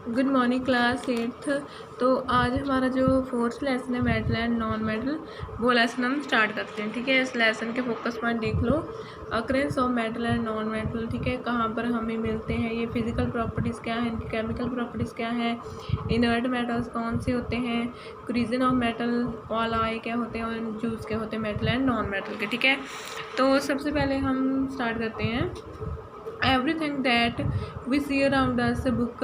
Good morning class eighth. तो आज हमारा जो फोर्थ लेसन है मेटल एंड नॉन मेटल, वो लेसन हम स्टार्ट करते हैं। ठीक है, इस लेसन के फोकस पॉइंट देख लो। Occurrence of metal and non metal, ठीक है, कहाँ पर हमें मिलते हैं, ये फिजिकल प्रॉपर्टीज़ क्या है, इनकी केमिकल प्रॉपर्टीज़ क्या है, इनर्ट मेटल्स कौन से होते हैं, रीजन ऑफ मेटल ऑलाई क्या होते हैं और जूस क्या होते हैं मेटल एंड नॉन मेटल के। ठीक है, तो सबसे पहले हम स्टार्ट करते हैं। Everything that we see around us, book,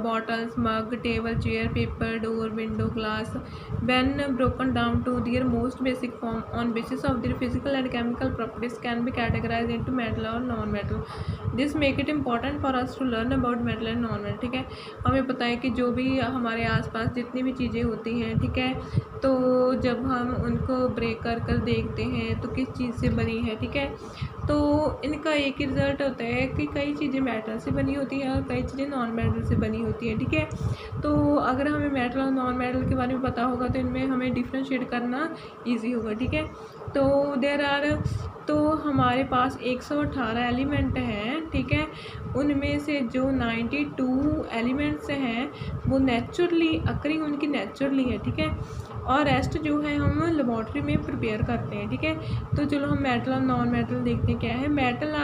bottles, mug, table, chair, paper, door, window, glass, when broken down to their most basic form on basis of their physical and chemical properties, can be categorized into metal or non-metal. This make it important for us to learn about metal and non-metal. ठीक है, हमें पता है कि जो भी हमारे आसपास जितनी भी चीज़ें होती हैं, ठीक है, तो जब हम उनको ब्रेक कर कर देखते हैं तो किस चीज़ से बनी है। ठीक है, तो इनका एक ही रिज़ल्ट होता है कि कई चीज़ें मेटल से बनी होती हैं और कई चीज़ें नॉन मेटल से बनी होती हैं। ठीक है, तो अगर हमें मेटल और नॉन मेटल के बारे में पता होगा तो इनमें हमें डिफ्रेंशिएट करना इजी होगा। ठीक है, तो हमारे पास 118 एलिमेंट हैं। ठीक है, उनमें से जो 92 एलिमेंट्स हैं वो नेचुरली अकरिंग उनकी नेचुरली है। ठीक है, और रेस्ट जो है हम लेबॉर्ट्री में प्रिपेयर करते हैं। ठीक है, तो चलो हम मेटल और नॉन मेटल देखते हैं क्या है। मेटल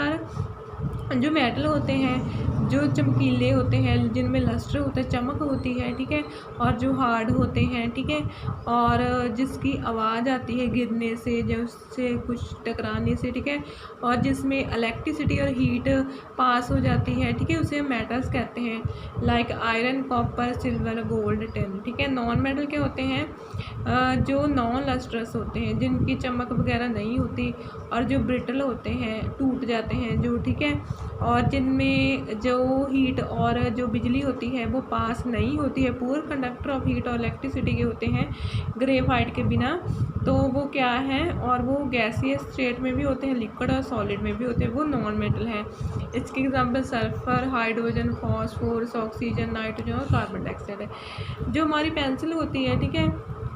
जो मेटल होते हैं जो चमकीले होते हैं, जिनमें लस्टर होता है, चमक होती है। ठीक है, और जो हार्ड होते हैं, ठीक है, और जिसकी आवाज़ आती है गिरने से, जब उससे कुछ टकराने से, ठीक है, और जिसमें इलेक्ट्रिसिटी और हीट पास हो जाती है, ठीक है, उसे मेटल्स कहते हैं। Like iron, copper, silver, gold, tin. ठीक है, नॉन मेटल क्या होते हैं, जो नॉन लस्ट्रस होते हैं, जिनकी चमक वगैरह नहीं होती और जो ब्रिटल होते हैं, टूट जाते हैं जो। ठीक है, और जिनमें जो हीट और जो बिजली होती है वो पास नहीं होती है, पुअर कंडक्टर ऑफ हीट और इलेक्ट्रिसिटी के होते हैं ग्रेफाइट के बिना। तो वो क्या है, और वो गैसियस स्टेट में भी होते हैं, लिक्विड और सॉलिड में भी होते हैं, वो नॉन मेटल हैं। इसके example sulphur, hydrogen, phosphorus, oxygen, nitrogen और कार्बन डाइऑक्साइड है। जो हमारी पेंसिल होती है, ठीक है,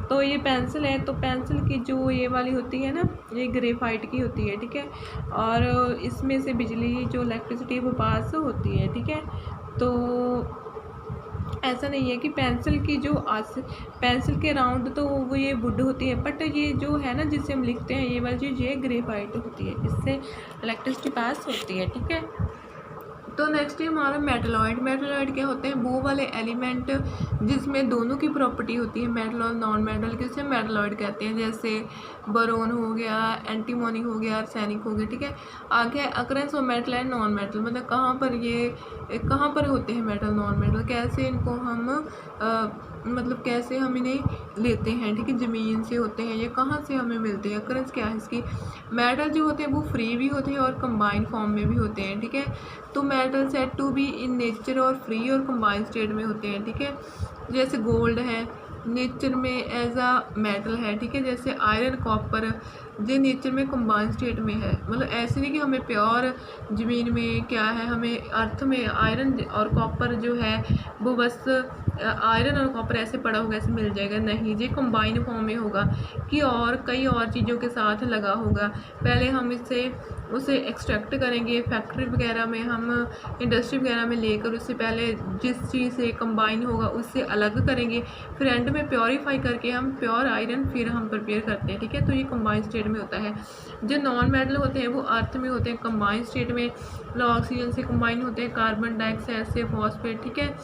तो ये पेंसिल है, तो पेंसिल की जो ये वाली होती है ना, ये ग्रेफाइट की होती है। ठीक है, और इसमें से बिजली जो इलेक्ट्रिसिटी वो पास होती है। ठीक है, तो ऐसा नहीं है कि पेंसिल की जो पेंसिल के राउंड तो वो ये वुड होती है, बट ये जो है ना जिससे हम लिखते हैं ये वाली चीज़, ये ग्रेफाइट होती है, इससे इलेक्ट्रिसिटी पास होती है। ठीक है, तो नेक्स्ट है हमारा मेटलॉइड। मेटलॉइड क्या होते हैं, वो वाले एलिमेंट जिसमें दोनों की प्रॉपर्टी होती है, मेटल और नॉन मेटल की, उसे मेटलॉइड कहते हैं। जैसे बोरोन हो गया, एंटीमोनी हो गया, आर्सेनिक हो गया। ठीक है, आगे occurrence of metal and non metal, मतलब कहाँ पर होते हैं मेटल नॉन मेटल, कैसे इनको हम मतलब कैसे हम इन्हें लेते हैं। ठीक है, ज़मीन से होते हैं, ये कहाँ से हमें मिलते हैं, अकरेंस क्या है इसकी। मेटल जो होते हैं वो फ्री भी होते हैं और कंबाइंड फॉर्म में भी होते हैं। ठीक है, तो metal said to be in nature और फ्री और कंबाइंड स्टेट में होते हैं। ठीक है, जैसे गोल्ड है नेचर में एज अ मेटल है। ठीक है, जैसे आयरन, कॉपर जो नेचर में कंबाइंड स्टेट में है, मतलब ऐसे नहीं कि हमें प्योर ज़मीन में क्या है, हमें अर्थ में आयरन और कॉपर जो है वो बस आयरन और कॉपर ऐसे पड़ा होगा ऐसे मिल जाएगा, नहीं, ये कंबाइंड फॉर्म में होगा कि और कई और चीज़ों के साथ लगा होगा। पहले हम उसे एक्सट्रैक्ट करेंगे फैक्ट्री वगैरह में, हम इंडस्ट्री वगैरह में लेकर उससे पहले जिस चीज़ से कंबाइन होगा उससे अलग करेंगे, फिर एंड में प्योरीफाई करके हम प्योर आयरन फिर हम प्रिपेयर करते हैं। ठीक है, तो ये कंबाइंड स्टेट में होता है। जो नॉन मेटल होते हैं वो अर्थ में होते हैं कंबाइंड स्टेट में, मतलब ऑक्सीजन से कंबाइन होते हैं, कार्बन डाइऑक्साइड से, फॉस्फेट। ठीक है,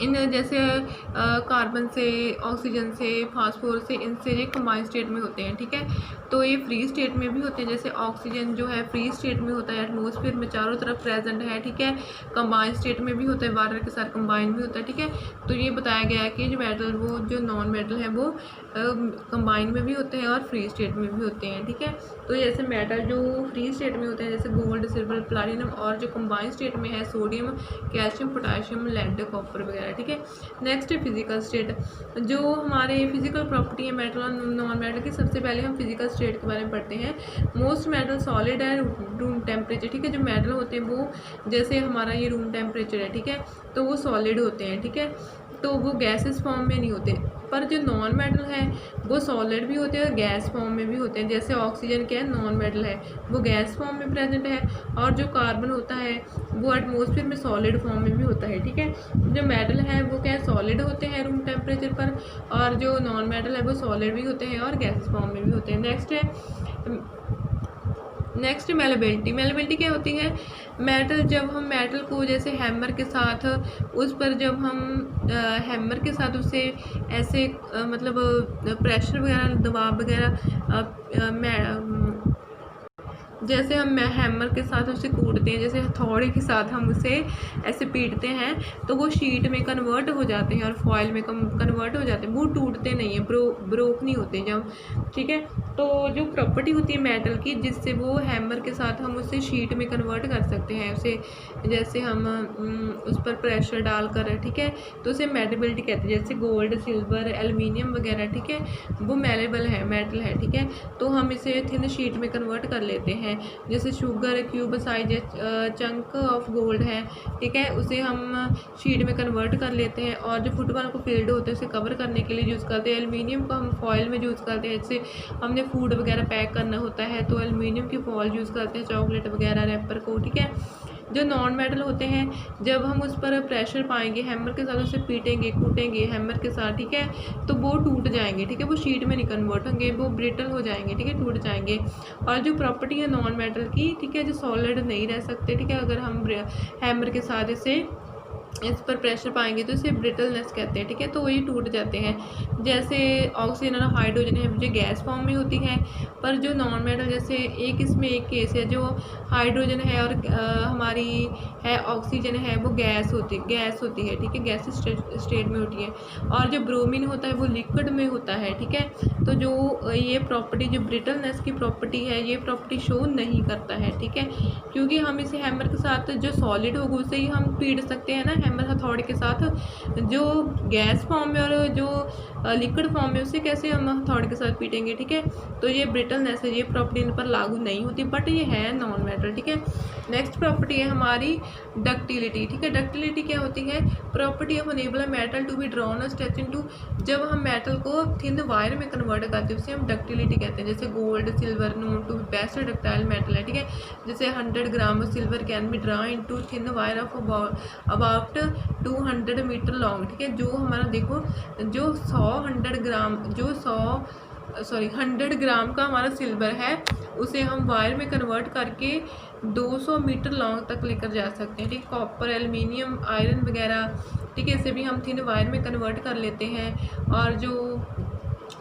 इन जैसे कार्बन से, ऑक्सीजन से, फास्फोरस से, इनसे ये कंबाइंड स्टेट में होते हैं। ठीक है, तो ये फ्री स्टेट में भी होते हैं, जैसे ऑक्सीजन जो है फ्री स्टेट में होता है, एटमॉस्फेयर में चारों तरफ प्रेजेंट है। ठीक है, कंबाइंड स्टेट में भी होता है, वाटर के साथ कंबाइंड भी होता है। ठीक है, तो ये बताया गया है कि जो मेटल वो जो नॉन मेटल है वो कंबाइंड में भी होते हैं और फ्री स्टेट में भी होते हैं। ठीक है, तो जैसे मेटल जो फ्री स्टेट में होते हैं जैसे गोल्ड, सिल्वर, प्लैटिनम, और जो कंबाइंड स्टेट में है sodium, calcium, potassium, lead, copper वगैरह। ठीक है, नेक्स्ट है फिजिकल स्टेट। जो हमारे फिजिकल प्रॉपर्टी है मेटल और नॉन मेटल की, सबसे पहले हम फिजिकल स्टेट के बारे में पढ़ते हैं। मोस्ट मेटल सॉलिड है रूम टेम्परेचर। ठीक है, जो मेटल होते हैं वो जैसे हमारा ये रूम टेम्परेचर है, ठीक है, तो वो सॉलिड होते हैं। ठीक है, तो वो गैसेस फॉर्म में नहीं होते। पर जो नॉन मेटल है वो सॉलिड भी होते हैं और गैस फॉर्म में भी होते हैं। जैसे ऑक्सीजन क्या है, नॉन मेटल है, वो गैस फॉर्म में प्रेजेंट है, और जो कार्बन होता है वो एटमॉस्फेयर में सॉलिड फॉर्म में भी होता है। ठीक है, जो मेटल है वो क्या है, सॉलिड होते हैं रूम टेम्परेचर पर, और जो नॉन मेटल है वो सॉलिड भी होते हैं और गैस फॉर्म में भी होते हैं। Next malleability. मेलेबिलिटी क्या होती है, मेटल, जब हम मेटल को जैसे हैमर के साथ उस पर जब हम हैमर के साथ उसे ऐसे मतलब प्रेशर वगैरह, दबाव वगैरह, जैसे हम हैमर के साथ उसे कूटते हैं, जैसे हथौड़े के साथ हम उसे ऐसे पीटते हैं, तो वो शीट में कन्वर्ट हो जाते हैं और फॉइल में कन्वर्ट हो जाते हैं, वो टूटते नहीं हैं, ब्रोक नहीं होते जब। ठीक है, तो जो प्रॉपर्टी होती है मेटल की, जिससे वो हैमर के साथ हम उसे शीट में कन्वर्ट कर सकते हैं, उसे जैसे हम उस पर प्रेशर डालकर, ठीक है, तो उसे मेलेबिलिटी कहते हैं। जैसे गोल्ड, सिल्वर, एल्युमिनियम वगैरह, ठीक है, वो मेलेबल है, मेटल है। ठीक है, तो हम इसे थिन शीट में कन्वर्ट कर लेते हैं। जैसे sugar cube size chunk of gold है, ठीक है, उसे हम शीट में कन्वर्ट कर लेते हैं। और जो फुटबॉल को फील्ड होते हैं उसे कवर करने के लिए यूज़ करते हैं। एल्युमिनियम को हम फॉइल में यूज़ करते हैं, जैसे हमने फूड वगैरह पैक करना होता है तो एल्युमिनियम की फॉइल यूज़ करते हैं, चॉकलेट वगैरह रैपर को। ठीक है, जो नॉन मेटल होते हैं, जब हम उस पर प्रेशर पाएंगे, हैमर के साथ उसे पीटेंगे, कूटेंगे हैमर के साथ, ठीक है, तो वो टूट जाएंगे। ठीक है, वो शीट में नहीं कन्वर्ट होंगे, वो ब्रिटल हो जाएंगे, ठीक है, टूट जाएंगे। और जो प्रॉपर्टी है नॉन मेटल की, ठीक है, जो सॉलिड नहीं रह सकते, ठीक है, अगर हम हैमर के साथ इस पर प्रेशर पाएंगे तो इसे ब्रिटलनेस कहते हैं। ठीक है, तो ये टूट जाते हैं। जैसे ऑक्सीजन और हाइड्रोजन है, जो गैस फॉर्म में होती है, पर जो नॉन मेटल, जैसे इसमें एक केस है, जो हाइड्रोजन है और हमारी है ऑक्सीजन है, वो गैस होती है। ठीक है, गैस स्टेट में होती है। और जो ब्रोमीन होता है वो लिक्विड में होता है। ठीक है, तो जो ये प्रॉपर्टी, जो ब्रिटलनेस की प्रॉपर्टी है, ये प्रॉपर्टी शो नहीं करता है। ठीक है, क्योंकि हम इसे हैमर के साथ, जो सॉलिड होगा उसे ही हम पीट सकते हैं ना हैमर हथौड़े के साथ, जो गैस फॉर्म में और जो लिक्विड फॉर्म में उसे कैसे हम हथौड़े के साथ पीटेंगे। ठीक है, तो ये ब्रिटलनेस है, ये प्रॉपर्टी इन पर लागू नहीं होती, बट ये है नॉन मेटल। ठीक है, नेक्स्ट प्रॉपर्टी है हमारी डक्टिलिटी। ठीक है, डक्टिलिटी क्या होती है, property of enable metal to be drawn और स्ट्रेच इनटू, जब हम मेटल को थिन वायर में कन्वर्ट करते हैं उसे हम डक्टिलिटी कहते हैं। जैसे gold, silver known to best ductile metal है। ठीक है, जैसे 100 gram of silver can be draw into thin wire of about 200 metre long. ठीक है, जो हमारा देखो, जो 100 ग्राम का हमारा सिल्वर है, उसे हम वायर में कन्वर्ट करके 200 मीटर लॉन्ग तक लेकर जा सकते हैं। ठीक, कॉपर, एल्युमिनियम, आयरन वगैरह, ठीक है, इसे भी हम थिन वायर में कन्वर्ट कर लेते हैं। और जो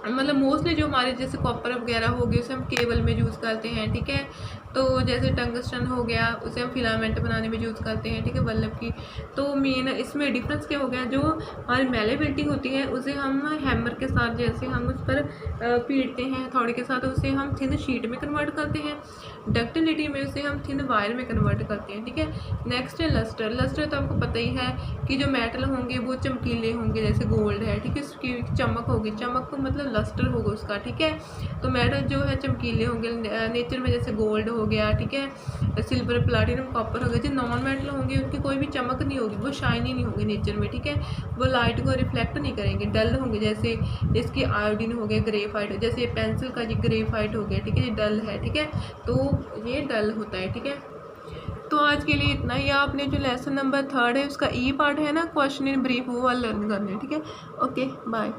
मतलब मोस्टली जो हमारे जैसे कॉपर वगैरह हो गए उसे हम केबल में यूज़ करते हैं। ठीक है, तो जैसे टंगस्टन हो गया उसे हम फिलामेंट बनाने में यूज़ करते हैं। ठीक है, बल्ब की। तो मेन इसमें डिफरेंस क्या हो गया, जो हमारी मेलेबिलिटी होती है उसे हम हैमर के साथ, जैसे हम उस पर पीटते हैं हथौड़े के साथ, उसे हम थिन शीट में कन्वर्ट करते हैं। डक्टिलिटी में उसे हम थिन वायर में कन्वर्ट करते हैं। ठीक है, नेक्स्ट है लस्टर। लस्टर तो आपको पता ही है कि जो मेटल होंगे वो चमकीले होंगे, जैसे गोल्ड है, ठीक है, उसकी चमक होगी, चमक को मतलब लस्टर होगा उसका। ठीक है, तो मेटल जो है चमकीले होंगे नेचर में, जैसे गोल्ड हो गया, ठीक है, सिल्वर, प्लाटिनम, कॉपर हो गया। जो नॉन मेटल होंगे उनकी कोई भी चमक नहीं होगी, वो शाइनी नहीं होंगे नेचर में। ठीक है, वो लाइट को रिफ्लेक्ट नहीं करेंगे, डल होंगे। जैसे इसकी आयोडीन हो गया, ग्रेफाइट, जैसे पेंसिल का ये ग्रेफाइट हो गया, ठीक है, ये डल है। ठीक है, तो ये डल होता है। ठीक है, तो आज के लिए इतना ही। आपने जो लेसन नंबर 3 है उसका ई पार्ट है ना, क्वेश्चन इन ब्रीफ, वो वाला लर्न करना है। ठीक है, ओके, बाय।